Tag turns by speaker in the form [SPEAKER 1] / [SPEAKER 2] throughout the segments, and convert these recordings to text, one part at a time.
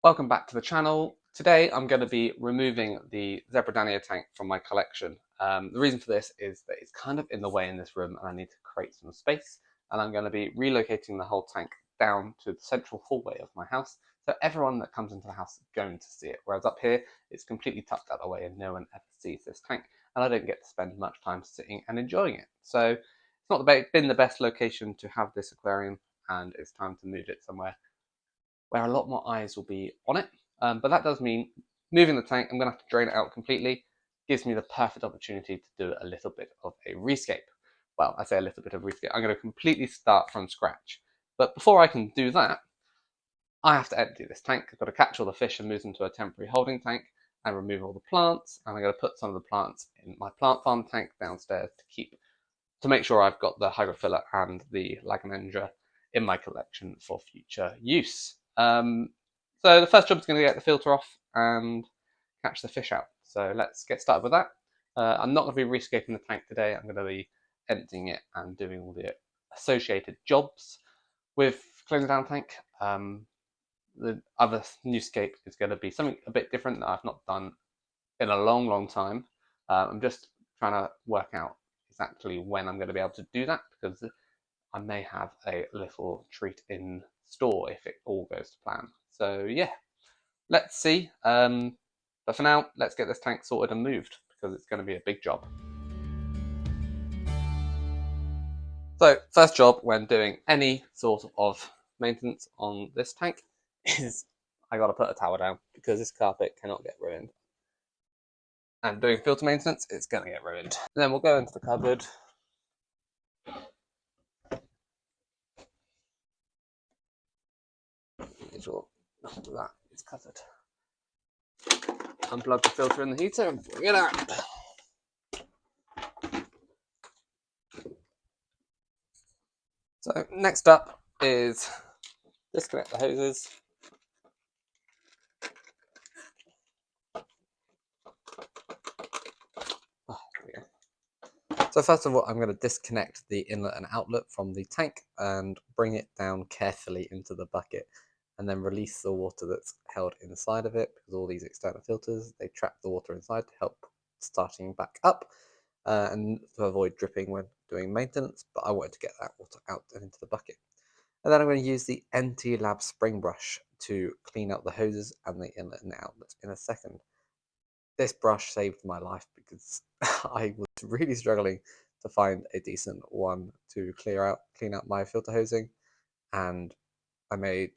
[SPEAKER 1] Welcome back to the channel. Today I'm going to be removing the zebra danio tank from my collection. The reason for this is that it's kind of in the way in this room and I need to create some space, and I'm going to be relocating the whole tank down to the central hallway of my house, so everyone that comes into the house is going to see it, whereas up here it's completely tucked out of the way and no one ever sees this tank, and I don't get to spend much time sitting and enjoying it. So it's not been the best location to have this aquarium, and it's time to move it somewhere where a lot more eyes will be on it. But that does mean moving the tank. I'm going to have to drain it out completely. Gives me the perfect opportunity to do a little bit of a rescape. Well, I say a little bit of rescape. I'm going to completely start from scratch. But before I can do that, I have to empty this tank. I've got to catch all the fish and move them to a temporary holding tank and remove all the plants. And I'm going to put some of the plants in my plant farm tank downstairs to make sure I've got the hygrophila and the lagonandra in my collection for future use. So the first job is going to get the filter off and catch the fish out. So let's get started with that. I'm not going to be rescaping the tank today. I'm going to be emptying it and doing all the associated jobs with cleaning down the tank. The other new scape is going to be something a bit different that I've not done in a long time. I'm just trying to work out exactly when I'm going to be able to do that, because I may have a little treat in store if it all goes to plan. So yeah, let's see. But for now, let's get this tank sorted and moved, because it's going to be a big job. So first job when doing any sort of maintenance on this tank is I got to put a towel down, because this carpet cannot get ruined. And doing filter maintenance, it's going to get ruined. And then we'll go into the cupboard. Make sure that is covered. Unplug the filter in the heater and bring it out. So next up is disconnect the hoses. So first of all, I'm going to disconnect the inlet and outlet from the tank and bring it down carefully into the bucket, and then release the water that's held inside of it, because all these external filters, they trap the water inside to help starting back up and to avoid dripping when doing maintenance, but I wanted to get that water out and into the bucket. And then I'm going to use the NT Lab spring brush to clean out the hoses and the inlet and the outlet in a second. This brush saved my life, because I was really struggling to find a decent one to clean out my filter hosing, and I made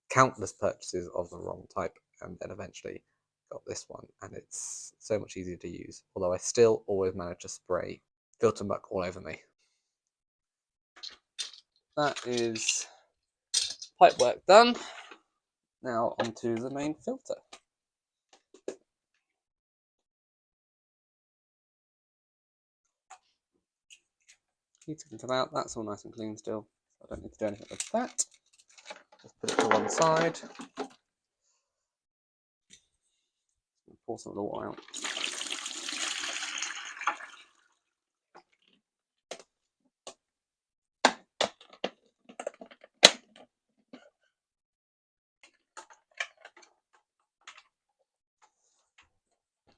[SPEAKER 1] countless purchases of the wrong type, and then eventually got this one, and it's so much easier to use, although I still always manage to spray filter muck all over me. That is pipe work done. Now onto the main filter. Heating come out, that's all nice and clean still, so I don't need to do anything with that. Just put it to one side. Pour some of the water out.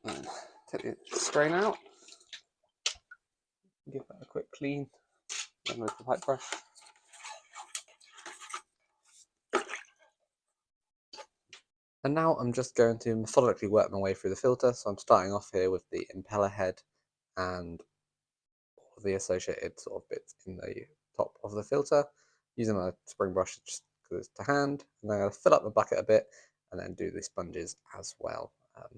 [SPEAKER 1] And take the strain out. Give that a quick clean. Then with the pipe brush. And now I'm just going to methodically work my way through the filter. So I'm starting off here with the impeller head and all of the associated sort of bits in the top of the filter, using my spring brush just because it's to hand. And then I'm going to fill up the bucket a bit and then do the sponges as well.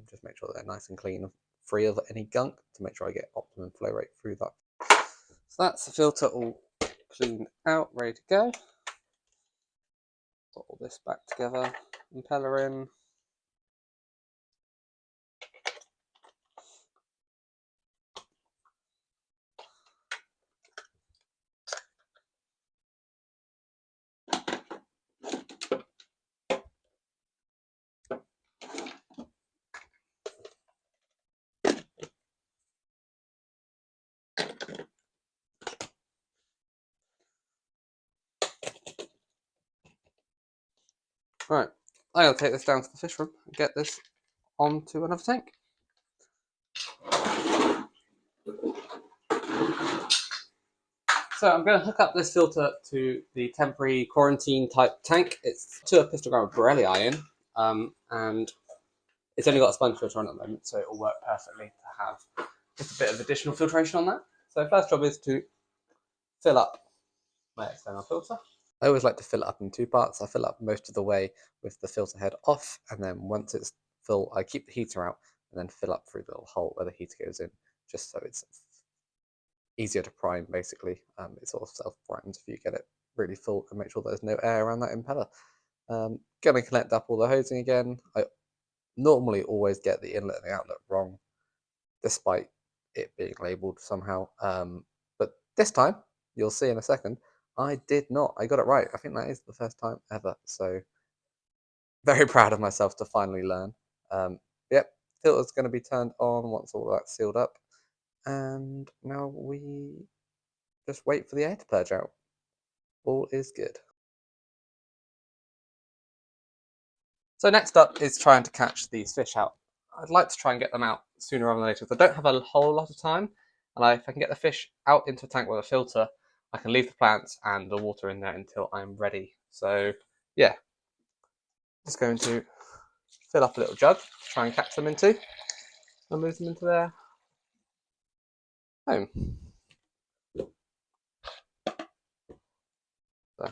[SPEAKER 1] Just make sure they're nice and clean, free of any gunk, to make sure I get optimum flow rate through that. So that's the filter all cleaned out, ready to go. Put all this back together, impeller in. Right, I'll take this down to the fish room and get this onto another tank. So I'm going to hook up this filter to the temporary quarantine type tank. It's to a pistogram of Borellii in, and it's only got a sponge filter on at the moment, so it will work perfectly to have just a bit of additional filtration on that. So first job is to fill up my external filter. I always like to fill it up in two parts. I fill up most of the way with the filter head off, and then once it's full, I keep the heater out and then fill up through the little hole where the heater goes in, just so it's easier to prime, basically. It sort of self-primes if you get it really full and make sure there's no air around that impeller. Going to connect up all the hosing again. I normally always get the inlet and the outlet wrong, despite it being labelled somehow. But this time, you'll see in a second, I did not. I got it right. I think that is the first time ever. So very proud of myself to finally learn. Yep, filter's going to be turned on once all that's sealed up. And now we just wait for the air to purge out. All is good. So next up is trying to catch these fish out. I'd like to try and get them out sooner rather than later, because I don't have a whole lot of time. And if I can get the fish out into a tank with a filter, I can leave the plants and the water in there until I'm ready. So yeah, just going to fill up a little jug to try and catch them into, and move them into their home. So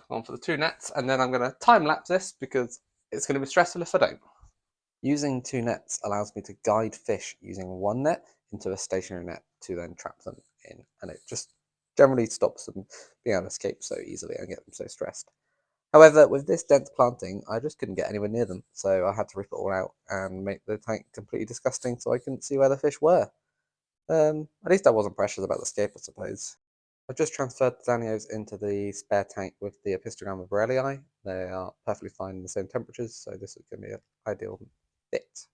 [SPEAKER 1] on for the 2 nets, and then I'm going to time lapse this because it's going to be stressful if I don't. Using 2 nets allows me to guide fish using 1 net into a stationary net to then trap them in, and it just generally stops them being able to escape so easily and get them so stressed. However, with this dense planting, I just couldn't get anywhere near them, so I had to rip it all out and make the tank completely disgusting so I couldn't see where the fish were. At least I wasn't precious about the escape, I suppose. I've just transferred the danios into the spare tank with the epistogram of Borellii. They are perfectly fine in the same temperatures, so this is going to be an ideal fit.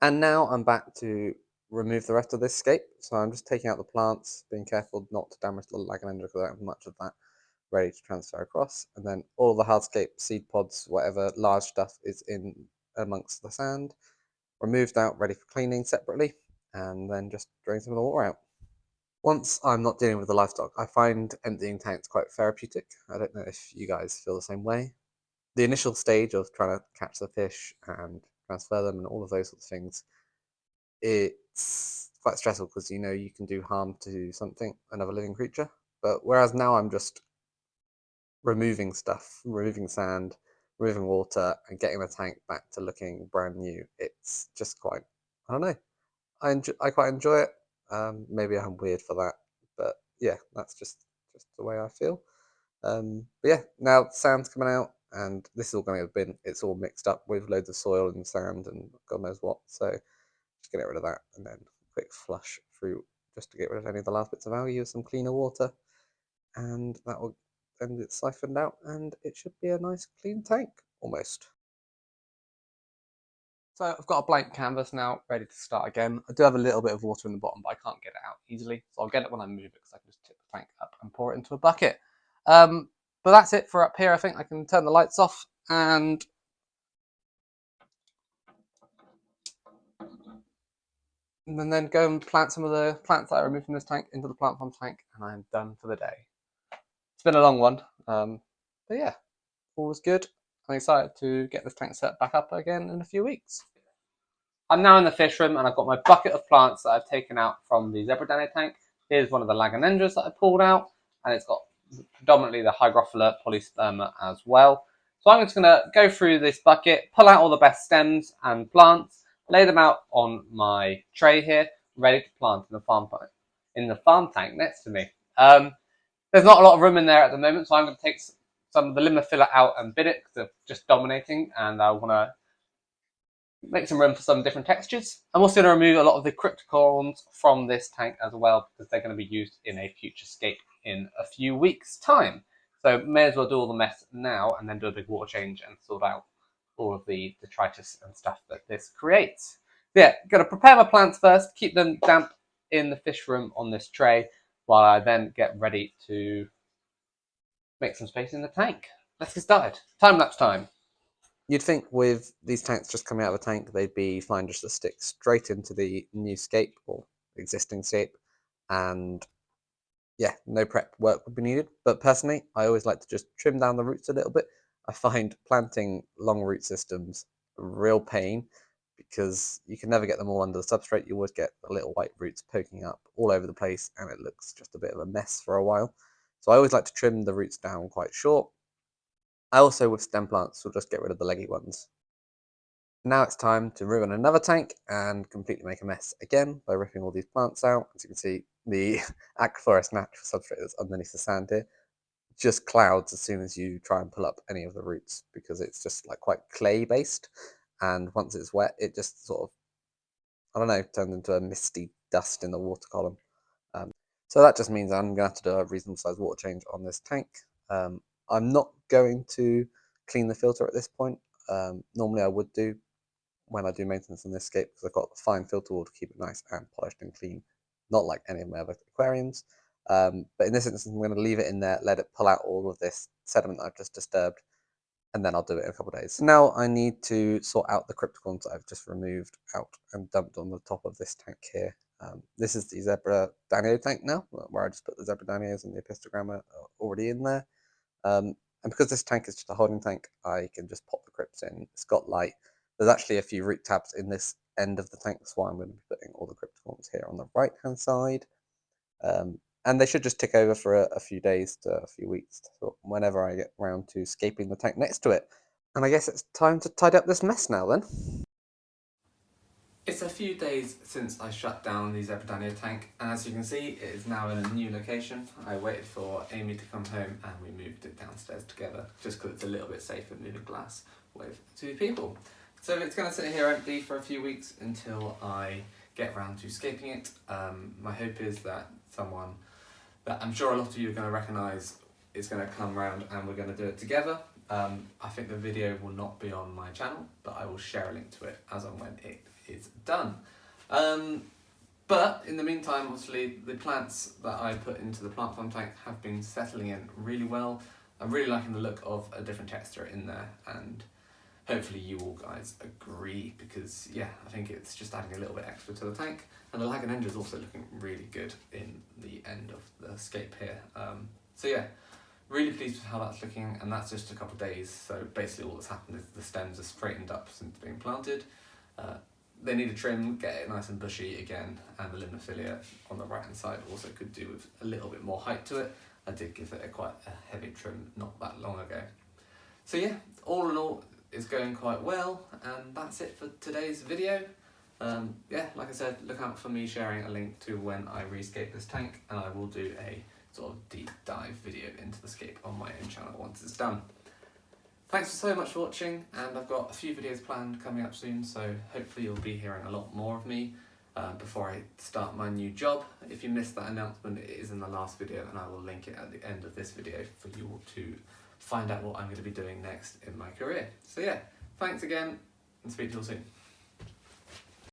[SPEAKER 1] And now I'm back to remove the rest of this scape. So I'm just taking out the plants, being careful not to damage the lagonendra because I don't have much of that ready to transfer across. And then all the hardscape, seed pods, whatever large stuff is in amongst the sand, removed out, ready for cleaning separately, and then just drain some of the water out. Once I'm not dealing with the livestock, I find emptying tanks quite therapeutic. I don't know if you guys feel the same way. The initial stage of trying to catch the fish and transfer them and all of those sorts of things, it's quite stressful because you know you can do harm to something, another living creature. But whereas now I'm just removing stuff, removing sand, removing water, and getting the tank back to looking brand new, it's just quite, I don't know, I quite enjoy it. Maybe I'm weird for that, but yeah, that's just the way I feel. But yeah, now sand's coming out, and this is all going to be it's all mixed up with loads of soil and sand and God knows what. So just get rid of that, and then quick flush through just to get rid of any of the last bits of value with some cleaner water, and that will then it's siphoned out, and it should be a nice clean tank almost. So I've got a blank canvas now, ready to start again. I do have a little bit of water in the bottom, but I can't get it out easily. So I'll get it when I move it, because I can just tip the tank up and pour it into a bucket. But that's it for up here. I think I can turn the lights off and then go and plant some of the plants that I removed from this tank into the plant farm tank, and I'm done for the day. It's been a long one, but yeah, all was good. I'm excited to get this tank set back up again in a few weeks. I'm now in the fish room, and I've got my bucket of plants that I've taken out from the zebra danio tank. Here's one of the lagonendras that I pulled out, and it's got predominantly the hygrophila polysperma as well. So I'm just going to go through this bucket, pull out all the best stems and plants, lay them out on my tray here, ready to plant in the farm tank next to me. There's not a lot of room in there at the moment, so I'm going to take some of the limophylla out and bin it because they're just dominating, and I want to make some room for some different textures. I'm also going to remove a lot of the cryptocorals from this tank as well, because they're going to be used in a future scape in a few weeks' time. So may as well do all the mess now and then do a big water change and sort out all of the detritus and stuff that this creates. So yeah, going to prepare my plants first, keep them damp in the fish room on this tray, while I then get ready to make some space in the tank. Let's get started. Time lapse time. You'd think with these tanks just coming out of a tank, they'd be fine just to stick straight into the new scape or existing scape, and yeah, no prep work would be needed. But personally, I always like to just trim down the roots a little bit. I find planting long root systems a real pain because you can never get them all under the substrate. You always get the little white roots poking up all over the place, and it looks just a bit of a mess for a while. So I always like to trim the roots down quite short. I also, with stem plants, will just get rid of the leggy ones. Now it's time to ruin another tank and completely make a mess again by ripping all these plants out. As you can see, the aquaforest natural substrate that's underneath the sand here just clouds as soon as you try and pull up any of the roots, because it's just like quite clay based, and once it's wet it just sort of, I don't know, turns into a misty dust in the water column. So that just means I'm going to have to do a reasonable sized water change on this tank. I'm not going to clean the filter at this point. Normally I would do when I do maintenance on this scape, because I've got the fine filter wall to keep it nice and polished and clean, not like any of my other aquariums. But in this instance, I'm going to leave it in there, let it pull out all of this sediment that I've just disturbed, and then I'll do it in a couple of days. Now I need to sort out the cryptocorms that I've just removed out and dumped on the top of this tank here. This is the zebra danio tank now, where I just put the zebra danios and the epistogramma already in there. And because this tank is just a holding tank, I can just pop the crypts in. It's got light. There's actually a few root tabs in this end of the tank, that's why I'm going to be putting all the cryptocorms here on the right hand side. And they should just tick over for a few days to a few weeks, so whenever I get around to scaping the tank next to it. And I guess it's time to tidy up this mess now then. It's a few days since I shut down the zebra danio tank, and as you can see, it is now in a new location. I waited for Amy to come home and we moved it downstairs together, just because it's a little bit safer moving glass with two people. So it's going to sit here empty for a few weeks until I get around to scaping it. My hope is that someone that I'm sure a lot of you are going to recognise is going to come around and we're going to do it together. I think the video will not be on my channel, but I will share a link to it as and when it is done. But in the meantime, obviously, the plants that I put into the plant farm tank have been settling in really well. I'm really liking the look of a different texture in there, and hopefully you all guys agree, because yeah, I think it's just adding a little bit extra to the tank. And the Lagonendra is also looking really good in the end of the scape here. So yeah, really pleased with how that's looking, and that's just a couple of days. So basically all that's happened is the stems are straightened up since being planted. They need a trim, get it nice and bushy again, and the limnophilia on the right hand side also could do with a little bit more height to it. I did give it quite a heavy trim not that long ago. So yeah, all in all, it's going quite well, and that's it for today's video. Yeah, like I said, look out for me sharing a link to when I rescape this tank, and I will do a sort of deep dive video into the scape on my own channel once it's done. Thanks so much for watching, and I've got a few videos planned coming up soon, so hopefully you'll be hearing a lot more of me before I start my new job. If you missed that announcement, it is in the last video, and I will link it at the end of this video for you all to find out what I'm going to be doing next in my career. So yeah, thanks again, and speak to you all soon.